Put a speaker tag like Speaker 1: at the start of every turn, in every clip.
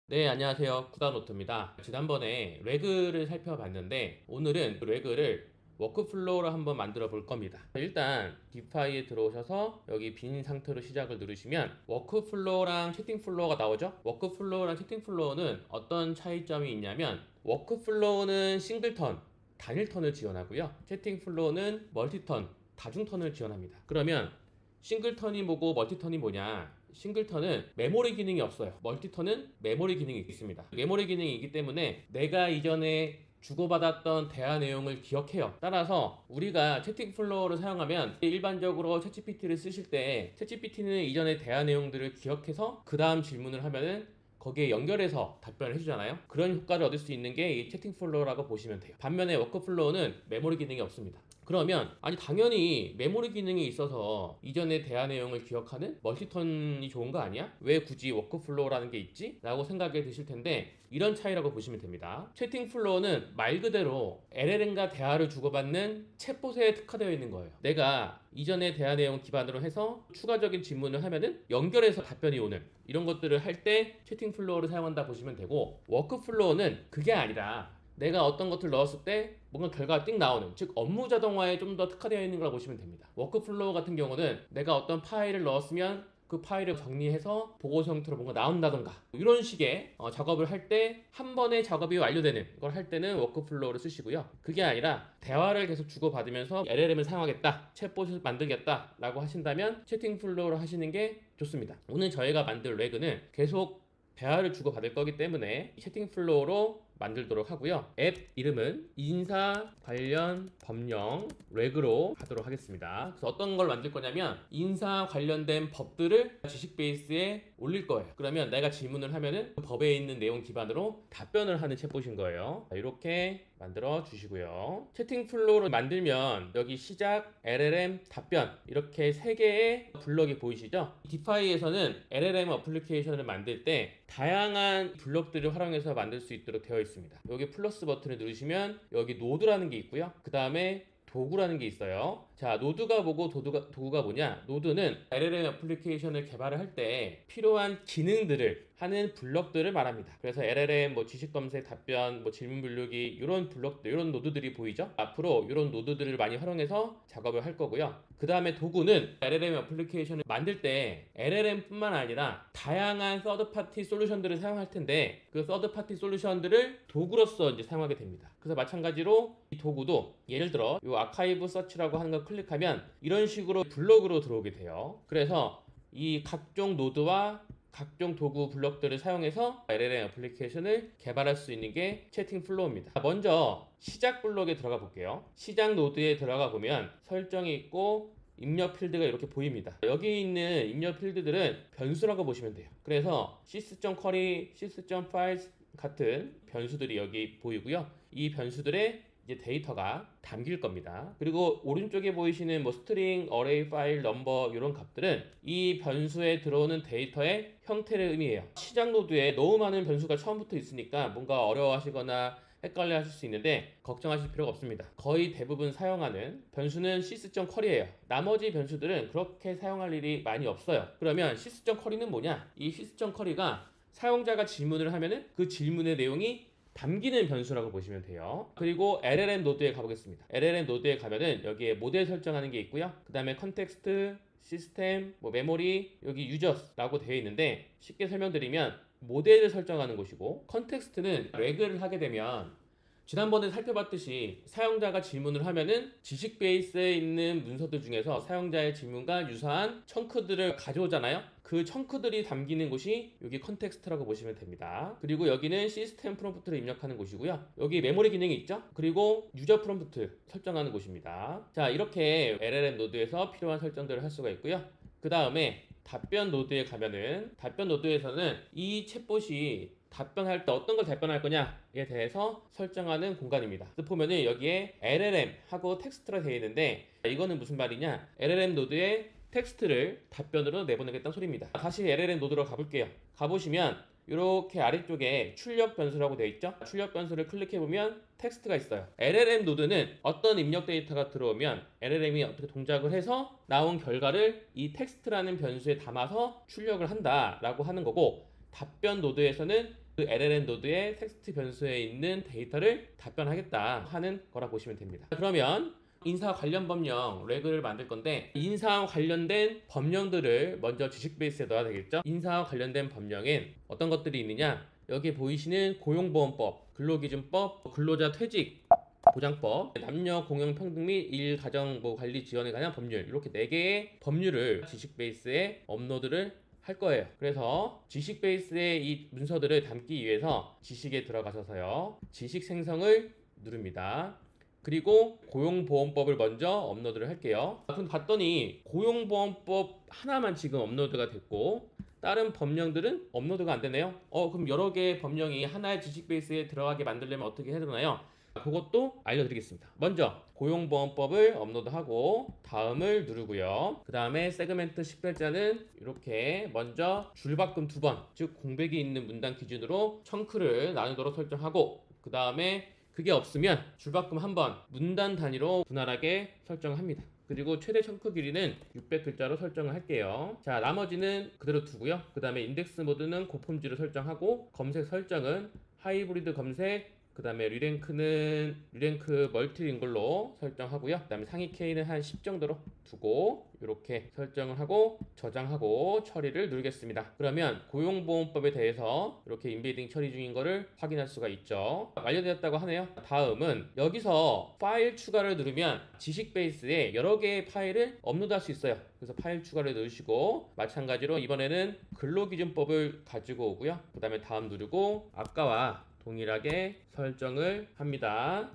Speaker 1: 네, 안녕하세요. 구다노트입니다. 지난번에 레그를 살펴봤는데 오늘은 그 레그를 워크플로우로 한번 만들어 볼 겁니다. 일단 디파이에 들어오셔서 여기 빈 상태로 시작을 누르시면 워크플로우랑 채팅플로우가 나오죠. 워크플로우랑 채팅플로우는 어떤 차이점이 있냐면 워크플로우는 싱글턴, 단일턴을 지원하고요. 채팅플로우는 멀티턴, 다중턴을 지원합니다. 그러면 싱글턴이 뭐고 멀티턴이 뭐냐? 싱글턴은 메모리 기능이 없어요. 멀티턴은 메모리 기능이 있습니다. 메모리 기능이 있기 때문에 내가 이전에 주고받았던 대화 내용을 기억해요. 따라서 우리가 채팅 플로어를 사용하면 일반적으로 챗GPT를 쓰실 때 챗GPT는 이전의 대화 내용들을 기억해서 그 다음 질문을 하면은 거기에 연결해서 답변을 해주잖아요. 그런 효과를 얻을 수 있는 게 이 채팅 플로어라고 보시면 돼요. 반면에 워크플로우는 메모리 기능이 없습니다. 그러면 아니 당연히 메모리 기능이 있어서 이전의 대화 내용을 기억하는 멀티턴이 좋은 거 아니야? 왜 굳이 워크플로우라는 게 있지? 라고 생각이 드실 텐데 이런 차이라고 보시면 됩니다. 채팅 플로우는 말 그대로 LLM과 대화를 주고받는 챗봇에 특화되어 있는 거예요. 내가 이전의 대화 내용 기반으로 해서 추가적인 질문을 하면은 연결해서 답변이 오는 이런 것들을 할 때 채팅 플로우를 사용한다 보시면 되고, 워크플로우는 그게 아니라 내가 어떤 것을 넣었을 때 뭔가 결과가 띵 나오는, 즉 업무 자동화에 좀 더 특화되어 있는 거라고 보시면 됩니다. 워크플로우 같은 경우는 내가 어떤 파일을 넣었으면 그 파일을 정리해서 보고서 형태로 뭔가 나온다던가 이런 식의 작업을 할 때 한 번에 작업이 완료되는 걸 할 때는 워크플로우를 쓰시고요. 그게 아니라 대화를 계속 주고받으면서 LLM을 사용하겠다, 챗봇을 만들겠다 라고 하신다면 채팅 플로우를 하시는 게 좋습니다. 오늘 저희가 만들 레그는 계속 대화를 주고받을 거기 때문에 채팅 플로우로 만들도록 하고요. 앱 이름은 인사 관련 법령 레그로 하도록 하겠습니다. 그래서 어떤 걸 만들 거냐면 인사 관련된 법들을 지식 베이스에 올릴 거예요. 그러면 내가 질문을 하면은 그 법에 있는 내용 기반으로 답변을 하는 챗봇인 거예요. 이렇게 만들어 주시고요. 채팅 플로우를 만들면 여기 시작, LLM, 답변 이렇게 세 개의 블럭이 보이시죠? 디파이에서는 LLM 어플리케이션을 만들 때 다양한 블럭들을 활용해서 만들 수 있도록 되어 있습니다. 여기 플러스 버튼을 누르시면 여기 노드라는 게 있고요. 그 다음에 도구라는 게 있어요. 자, 노드가 뭐고 도구가 뭐냐? 노드는 LLM 어플리케이션을 개발을 할 때 필요한 기능들을 하는 블럭들을 말합니다. 그래서 LLM 뭐 지식 검색, 답변, 뭐 질문 분류기 이런 블럭들, 이런 노드들이 보이죠? 앞으로 이런 노드들을 많이 활용해서 작업을 할 거고요. 그 다음에 도구는 LLM 어플리케이션을 만들 때 LLM뿐만 아니라 다양한 서드 파티 솔루션들을 사용할 텐데 그 서드 파티 솔루션들을 도구로서 이제 사용하게 됩니다. 그래서 마찬가지로 이 도구도 예를 들어 이 아카이브 서치라고 하는 걸 클릭하면 이런 식으로 블록으로 들어오게 돼요. 그래서 이 각종 노드와 각종 도구 블록들을 사용해서 LLM 어플리케이션을 개발할 수 있는 게 채팅 플로우입니다. 먼저 시작 블록에 들어가 볼게요. 시작 노드에 들어가 보면 설정이 있고 입력 필드가 이렇게 보입니다. 여기 있는 입력 필드들은 변수라고 보시면 돼요. 그래서 sys.query, sys.files 같은 변수들이 여기 보이고요. 이 변수들의 이제 데이터가 담길 겁니다. 그리고 오른쪽에 보이시는 뭐 스트링, 어레이 파일, 넘버 이런 값들은 이 변수에 들어오는 데이터의 형태를 의미해요. 시작 노드에 너무 많은 변수가 처음부터 있으니까 뭔가 어려워하시거나 헷갈려 하실 수 있는데 걱정하실 필요가 없습니다. 거의 대부분 사용하는 변수는 sys.query예요. 나머지 변수들은 그렇게 사용할 일이 많이 없어요. 그러면 sys.query는 뭐냐? 이 sys.query가 사용자가 질문을 하면은 그 질문의 내용이 담기는 변수라고 보시면 돼요. 그리고 LLM 노드에 가보겠습니다. LLM 노드에 가면은 여기에 모델 설정하는 게 있고요. 그 다음에 컨텍스트, 시스템, 뭐 메모리, 여기 유저스라고 되어 있는데 쉽게 설명드리면 모델을 설정하는 곳이고, 컨텍스트는 레그를 하게 되면 지난번에 살펴봤듯이 사용자가 질문을 하면은 지식 베이스에 있는 문서들 중에서 사용자의 질문과 유사한 청크들을 가져오잖아요. 그 청크들이 담기는 곳이 여기 컨텍스트라고 보시면 됩니다. 그리고 여기는 시스템 프롬프트를 입력하는 곳이고요. 여기 메모리 기능이 있죠? 그리고 유저 프롬프트 설정하는 곳입니다. 자, 이렇게 LLM 노드에서 필요한 설정들을 할 수가 있고요. 그 다음에 답변 노드에 가면은 답변 노드에서는 이 챗봇이 답변할 때 어떤 걸 답변할 거냐에 대해서 설정하는 공간입니다. 그래서 보면은 여기에 LLM 하고 텍스트가 되어 있는데 이거는 무슨 말이냐? LLM 노드에 텍스트를 답변으로 내보내겠다는 소리입니다. 다시 LLM 노드로 가볼게요. 가보시면 이렇게 아래쪽에 출력 변수라고 되어 있죠? 출력 변수를 클릭해보면 텍스트가 있어요. LLM 노드는 어떤 입력 데이터가 들어오면 LLM이 어떻게 동작을 해서 나온 결과를 이 텍스트라는 변수에 담아서 출력을 한다라고 하는 거고, 답변 노드에서는 그 LLM 노드의 텍스트 변수에 있는 데이터를 답변하겠다 하는 거라 보시면 됩니다. 그러면 인사 관련 법령 레그를 만들 건데 인사와 관련된 법령들을 먼저 지식 베이스에 넣어야 되겠죠. 인사와 관련된 법령엔 어떤 것들이 있느냐, 여기 보이시는 고용보험법, 근로기준법, 근로자 퇴직 보장법, 남녀 공용 평등 및 일가정부 관리 지원에 관한 법률, 이렇게 4개의 법률을 지식 베이스에 업로드를 할 거예요. 그래서 지식 베이스에 이 문서들을 담기 위해서 지식에 들어가셔서요, 지식 생성을 누릅니다. 그리고 고용보험법을 먼저 업로드를 할게요. 근데 봤더니 고용보험법 하나만 지금 업로드가 됐고 다른 법령들은 업로드가 안 되네요. 그럼 여러 개의 법령이 하나의 지식 베이스에 들어가게 만들려면 어떻게 해야 되나요? 그것도 알려드리겠습니다. 먼저 고용보험법을 업로드하고 다음을 누르고요. 그 다음에 세그멘트 식별자는 이렇게 먼저 줄바꿈 2번, 즉 공백이 있는 문단 기준으로 청크를 나누도록 설정하고, 그 다음에 그게 없으면 줄바꿈 1번, 문단 단위로 분할하게 설정을 합니다. 그리고 최대 청크 길이는 600글자로 설정을 할게요. 자, 나머지는 그대로 두고요. 그 다음에 인덱스 모드는 고폼지로 설정하고, 검색 설정은 하이브리드 검색, 그 다음에 리랭크 멀티링글로 설정하고요. 그 다음에 상위 K는 한 10 정도로 두고 이렇게 설정을 하고 저장하고 처리를 누르겠습니다. 그러면 고용보험법에 대해서 이렇게 인베딩 처리 중인 거를 확인할 수가 있죠. 완료되었다고 하네요. 다음은 여기서 파일 추가를 누르면 지식 베이스에 여러 개의 파일을 업로드할 수 있어요. 그래서 파일 추가를 누르시고, 마찬가지로 이번에는 근로기준법을 가지고 오고요. 그 다음에 다음 누르고 아까와 동일하게 설정을 합니다.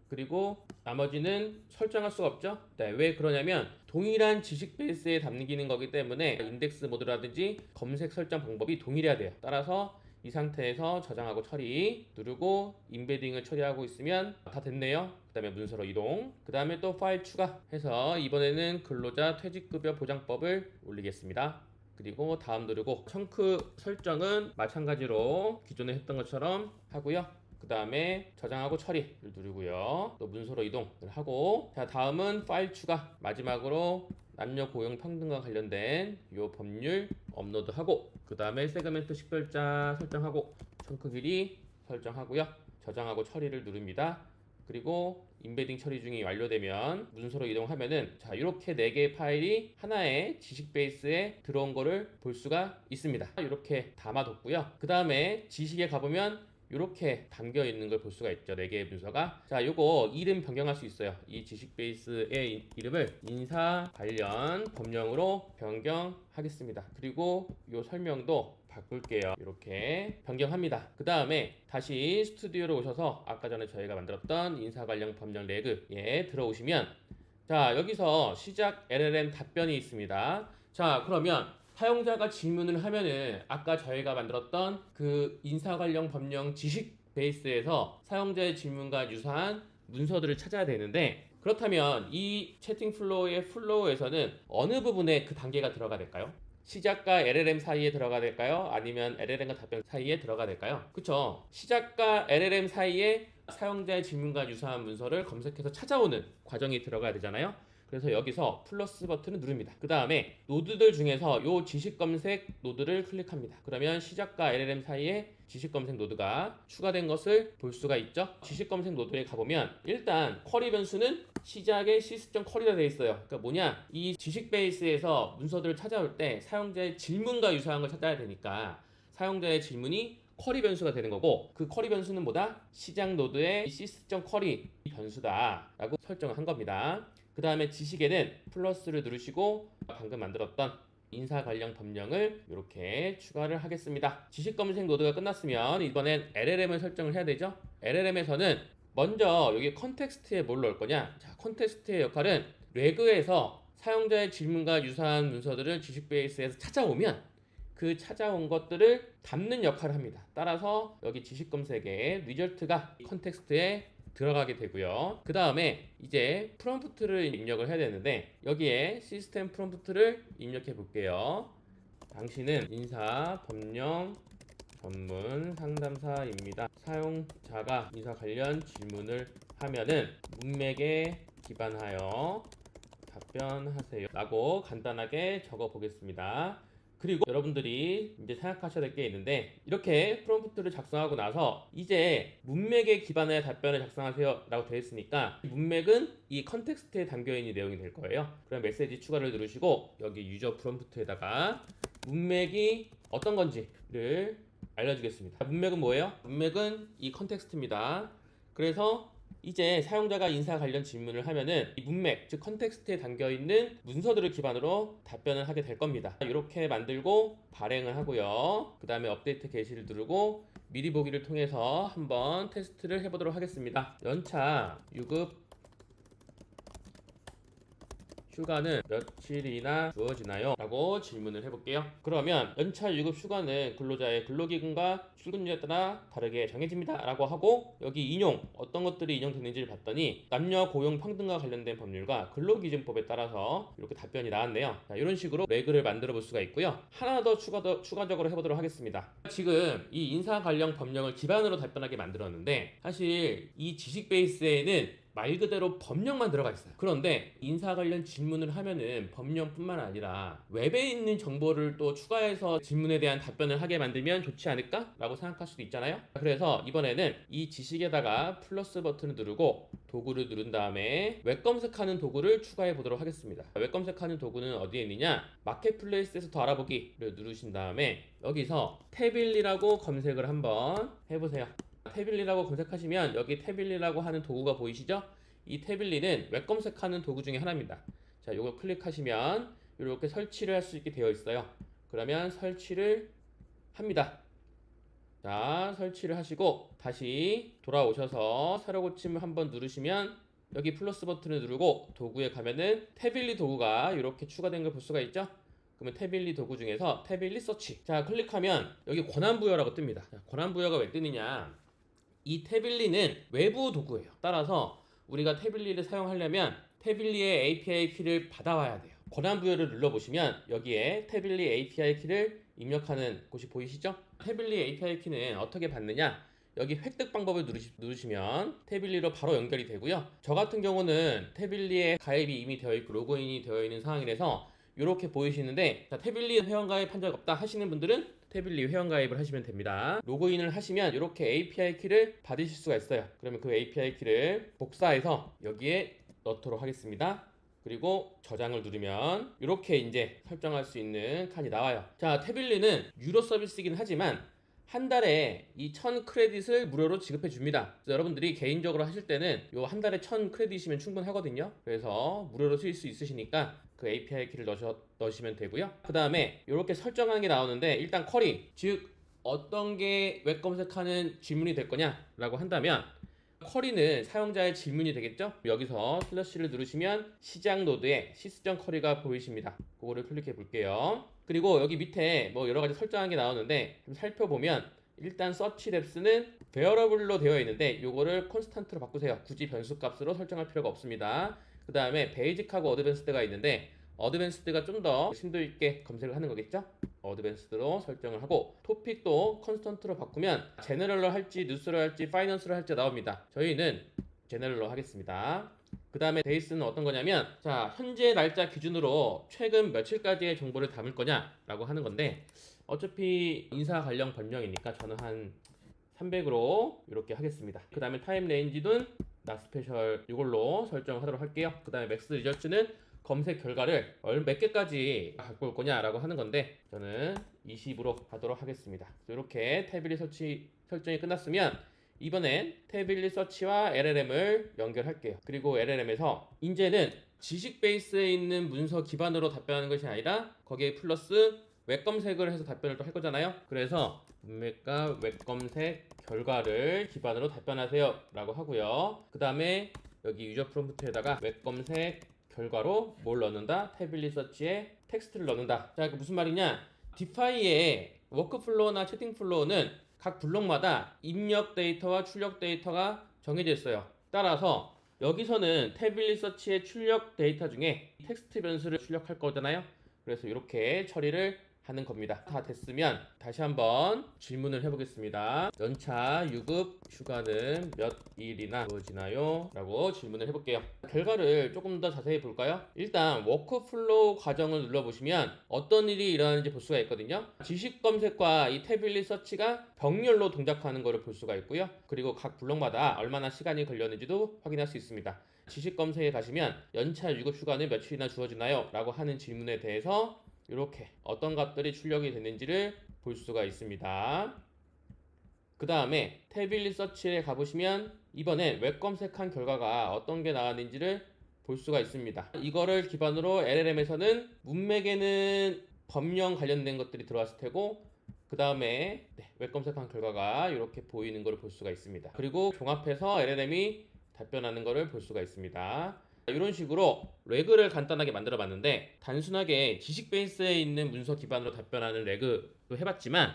Speaker 1: 그리고 나머지는 설정할 수가 없죠. 네, 왜 그러냐면 동일한 지식 베이스에 담기는 거기 때문에 인덱스 모드라든지 검색 설정 방법이 동일해야 돼요. 따라서 이 상태에서 저장하고 처리 누르고 인베딩을 처리하고 있으면 다 됐네요. 그 다음에 문서로 이동, 그 다음에 또 파일 추가해서 이번에는 근로자 퇴직급여 보장법을 올리겠습니다. 그리고 다음 누르고 청크 설정은 마찬가지로 기존에 했던 것처럼 하고요. 그 다음에 저장하고 처리를 누르고요. 또 문서로 이동을 하고, 자, 다음은 파일 추가, 마지막으로 남녀 고용 평등과 관련된 이 법률 업로드하고, 그 다음에 세그멘트 식별자 설정하고 청크 길이 설정하고요. 저장하고 처리를 누릅니다. 그리고 인베딩 처리 중이 완료되면 문서로 이동하면은, 자, 이렇게 4개의 파일이 하나의 지식 베이스에 들어온 거를 볼 수가 있습니다. 이렇게 담아뒀고요. 그 다음에 지식에 가보면 이렇게 담겨 있는 걸 볼 수가 있죠. 4개의 문서가. 자, 요거 이름 변경할 수 있어요. 이 지식 베이스의 이름을 인사 관련 법령으로 변경하겠습니다. 그리고 요 설명도 바꿀게요. 이렇게 변경합니다. 그 다음에 다시 스튜디오로 오셔서 아까 전에 저희가 만들었던 인사 관련 법령 레그에 들어오시면, 자, 여기서 시작 LLM 답변이 있습니다. 자, 그러면 사용자가 질문을 하면은 아까 저희가 만들었던 그 인사 관련 법령 지식 베이스에서 사용자의 질문과 유사한 문서들을 찾아야 되는데, 그렇다면 이 채팅 플로우의 플로우에서는 어느 부분에 그 단계가 들어가 될까요? 시작과 LLM 사이에 들어가 될까요? 아니면 LLM과 답변 사이에 들어가 될까요? 그쵸? 시작과 LLM 사이에 사용자의 질문과 유사한 문서를 검색해서 찾아오는 과정이 들어가야 되잖아요. 그래서 여기서 플러스 버튼을 누릅니다. 그 다음에 노드들 중에서 요 지식 검색 노드를 클릭합니다. 그러면 시작과 LLM 사이에 지식 검색 노드가 추가된 것을 볼 수가 있죠. 지식 검색 노드에 가보면 일단 쿼리 변수는 시작에 sys.query가 되어 있어요. 그러니까 뭐냐, 이 지식 베이스에서 문서들을 찾아올 때 사용자의 질문과 유사한 걸 찾아야 되니까 사용자의 질문이 쿼리 변수가 되는 거고, 그 쿼리 변수는 뭐다? 시작 노드의 sys.query 변수다 라고 설정을 한 겁니다. 그 다음에 지식에는 플러스를 누르시고 방금 만들었던 인사 관련 법령을 이렇게 추가를 하겠습니다. 지식 검색 노드가 끝났으면 이번엔 LLM을 설정을 해야 되죠. LLM에서는 먼저 여기 컨텍스트에 뭘 넣을 거냐, 자, 컨텍스트의 역할은 레그에서 사용자의 질문과 유사한 문서들을 지식 베이스에서 찾아오면 그 찾아온 것들을 담는 역할을 합니다. 따라서 여기 지식 검색에 리절트가 컨텍스트에 들어가게 되고요. 그 다음에 이제 프롬프트를 입력을 해야 되는데, 여기에 시스템 프롬프트를 입력해 볼게요. 당신은 인사 법령 전문 상담사입니다. 사용자가 인사 관련 질문을 하면은 문맥에 기반하여 답변하세요 라고 간단하게 적어 보겠습니다. 그리고 여러분들이 이제 생각하셔야 될 게 있는데, 이렇게 프롬프트를 작성하고 나서 이제 문맥에 기반해 답변을 작성하세요 라고 되어 있으니까, 문맥은 이 컨텍스트에 담겨있는 내용이 될 거예요. 그럼 메시지 추가를 누르시고 여기 유저 프롬프트에다가 문맥이 어떤 건지를 알려주겠습니다. 문맥은 뭐예요? 문맥은 이 컨텍스트입니다. 그래서 이제 사용자가 인사 관련 질문을 하면은 이 문맥, 즉 컨텍스트에 담겨있는 문서들을 기반으로 답변을 하게 될 겁니다. 이렇게 만들고 발행을 하고요. 그 다음에 업데이트 게시를 누르고 미리 보기를 통해서 한번 테스트를 해보도록 하겠습니다. 연차 유급 휴가는 며칠이나 주어지나요? 라고 질문을 해볼게요. 그러면 연차 유급 휴가는 근로자의 근로기간과 출근율에 따라 다르게 정해집니다 라고 하고, 여기 인용, 어떤 것들이 인용됐는지를 봤더니 남녀 고용 평등과 관련된 법률과 근로기준법에 따라서 이렇게 답변이 나왔네요. 자, 이런 식으로 레그를 만들어 볼 수가 있고요. 하나 더 추가적으로 해보도록 하겠습니다. 지금 이 인사 관련 법령을 기반으로 답변하게 만들었는데, 사실 이 지식 베이스에는 말 그대로 법령만 들어가 있어요. 그런데 인사 관련 질문을 하면은 법령뿐만 아니라 웹에 있는 정보를 또 추가해서 질문에 대한 답변을 하게 만들면 좋지 않을까? 라고 생각할 수도 있잖아요. 그래서 이번에는 이 지식에다가 플러스 버튼을 누르고 도구를 누른 다음에 웹 검색하는 도구를 추가해 보도록 하겠습니다. 웹 검색하는 도구는 어디에 있느냐? 마켓플레이스에서 더 알아보기를 누르신 다음에 여기서 태빌리라고 검색을 한번 해보세요. 태빌리라고 검색하시면 여기 태빌리라고 하는 도구가 보이시죠? 이 태빌리는 웹 검색하는 도구 중에 하나입니다. 자, 이걸 클릭하시면 이렇게 설치를 할 수 있게 되어 있어요. 그러면 설치를 합니다. 자, 설치를 하시고 다시 돌아오셔서 새로 고침을 한번 누르시면 여기 플러스 버튼을 누르고 도구에 가면은 태빌리 도구가 이렇게 추가된 걸 볼 수가 있죠? 그러면 태빌리 도구 중에서 태빌리 서치, 자 클릭하면 여기 권한부여라고 뜹니다. 자, 권한부여가 왜 뜨느냐, 이 태빌리는 외부 도구예요. 따라서 우리가 태빌리를 사용하려면 태빌리의 API 키를 받아와야 돼요. 권한 부여를 눌러보시면 여기에 태빌리 API 키를 입력하는 곳이 보이시죠? 태빌리 API 키는 어떻게 받느냐, 여기 획득 방법을 누르시면 태빌리로 바로 연결이 되고요. 저 같은 경우는 태빌리에 가입이 이미 되어 있고 로그인이 되어 있는 상황이라서 이렇게 보이시는데, 자, 태빌리 회원가입 한 적 없다 하시는 분들은 태빌리 회원가입을 하시면 됩니다. 로그인을 하시면 이렇게 API 키를 받으실 수가 있어요. 그러면 그 API 키를 복사해서 여기에 넣도록 하겠습니다. 그리고 저장을 누르면 이렇게 이제 설정할 수 있는 칸이 나와요. 자, 태빌리는 유료 서비스이긴 하지만 한 달에 이 1000 크레딧을 무료로 지급해 줍니다. 그래서 여러분들이 개인적으로 하실 때는 요 한 달에 1000 크레딧이면 충분하거든요. 그래서 무료로 쓰일 수 있으시니까 그 API 키를 넣으시면 되고요. 그 다음에 이렇게 설정하는 게 나오는데, 일단 쿼리, 즉 어떤 게 웹 검색하는 질문이 될 거냐 라고 한다면 쿼리는 사용자의 질문이 되겠죠. 여기서 슬래시를 누르시면 시작 노드에 시스점 쿼리가 보이십니다. 그거를 클릭해 볼게요. 그리고 여기 밑에 뭐 여러 가지 설정한 게 나오는데 좀 살펴보면, 일단 서치 랩스는 베어러블로 되어 있는데 요거를 콘스탄트로 바꾸세요. 굳이 변수 값으로 설정할 필요가 없습니다. 그 다음에 베이직하고 어드밴스드가 있는데 어드밴스드가 좀 더 심도 있게 검색을 하는 거겠죠. 어드밴스드로 설정을 하고, 토픽도 컨스턴트로 바꾸면 제너럴로 할지 뉴스로 할지 파이낸스로 할지 나옵니다. 저희는 제너럴로 하겠습니다. 그 다음에 데이스는 어떤 거냐면, 자 현재 날짜 기준으로 최근 며칠까지의 정보를 담을 거냐 라고 하는 건데, 어차피 인사 관련 법령이니까 저는 한 300으로 이렇게 하겠습니다. 그 다음에 타임 레인지는 나 스페셜 이걸로 설정을 하도록 할게요. 그 다음에 맥스 리저츠는 검색 결과를 몇 개까지 갖고 올 거냐 라고 하는 건데 저는 20으로 하도록 하겠습니다. 이렇게 태블릿 설정이 끝났으면 이번엔 태블릿 서치와 LLM을 연결할게요. 그리고 LLM에서 이제는 지식 베이스에 있는 문서 기반으로 답변하는 것이 아니라 거기에 플러스 웹 검색을 해서 답변을 또 할 거잖아요. 그래서 문맥과 웹 검색 결과를 기반으로 답변하세요 라고 하고요. 그 다음에 여기 유저 프롬프트에다가 웹 검색 결과로 뭘 넣는다? 태블릿 서치에 텍스트를 넣는다. 자, 그 무슨 말이냐? 디파이의 워크플로우나 채팅플로우는 각 블록마다 입력 데이터와 출력 데이터가 정해져 있어요. 따라서 여기서는 태블릿 서치의 출력 데이터 중에 텍스트 변수를 출력할 거잖아요. 그래서 이렇게 처리를 하는 겁니다. 다 됐으면 다시 한번 질문을 해보겠습니다. 연차 유급 휴가는 몇 일이나 주어지나요? 라고 질문을 해볼게요. 결과를 조금 더 자세히 볼까요? 일단 워크플로우 과정을 눌러보시면 어떤 일이 일어나는지 볼 수가 있거든요. 지식 검색과 이 태블릿 서치가 병렬로 동작하는 것을 볼 수가 있고요. 그리고 각 블록마다 얼마나 시간이 걸렸는지도 확인할 수 있습니다. 지식 검색에 가시면 연차 유급 휴가는 며칠이나 주어지나요? 라고 하는 질문에 대해서 이렇게 어떤 것들이 출력이 됐는지를 볼 수가 있습니다. 그 다음에 태블릿 서치에 가보시면 이번엔 웹 검색한 결과가 어떤 게 나왔는지를 볼 수가 있습니다. 이거를 기반으로 LLM에서는 문맥에는 법령 관련된 것들이 들어왔을 테고 그 다음에 웹 검색한 결과가 이렇게 보이는 것을 볼 수가 있습니다. 그리고 종합해서 LLM이 답변하는 것을 볼 수가 있습니다. 이런 식으로 레그를 간단하게 만들어 봤는데 단순하게 지식 베이스에 있는 문서 기반으로 답변하는 레그도 해봤지만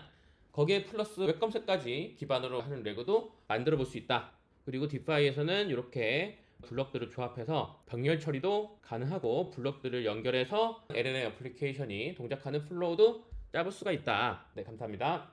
Speaker 1: 거기에 플러스 웹 검색까지 기반으로 하는 레그도 만들어 볼 수 있다. 그리고 디파이에서는 이렇게 블럭들을 조합해서 병렬 처리도 가능하고 블럭들을 연결해서 LLM 애플리케이션이 동작하는 플로우도 짜볼 수가 있다. 네, 감사합니다.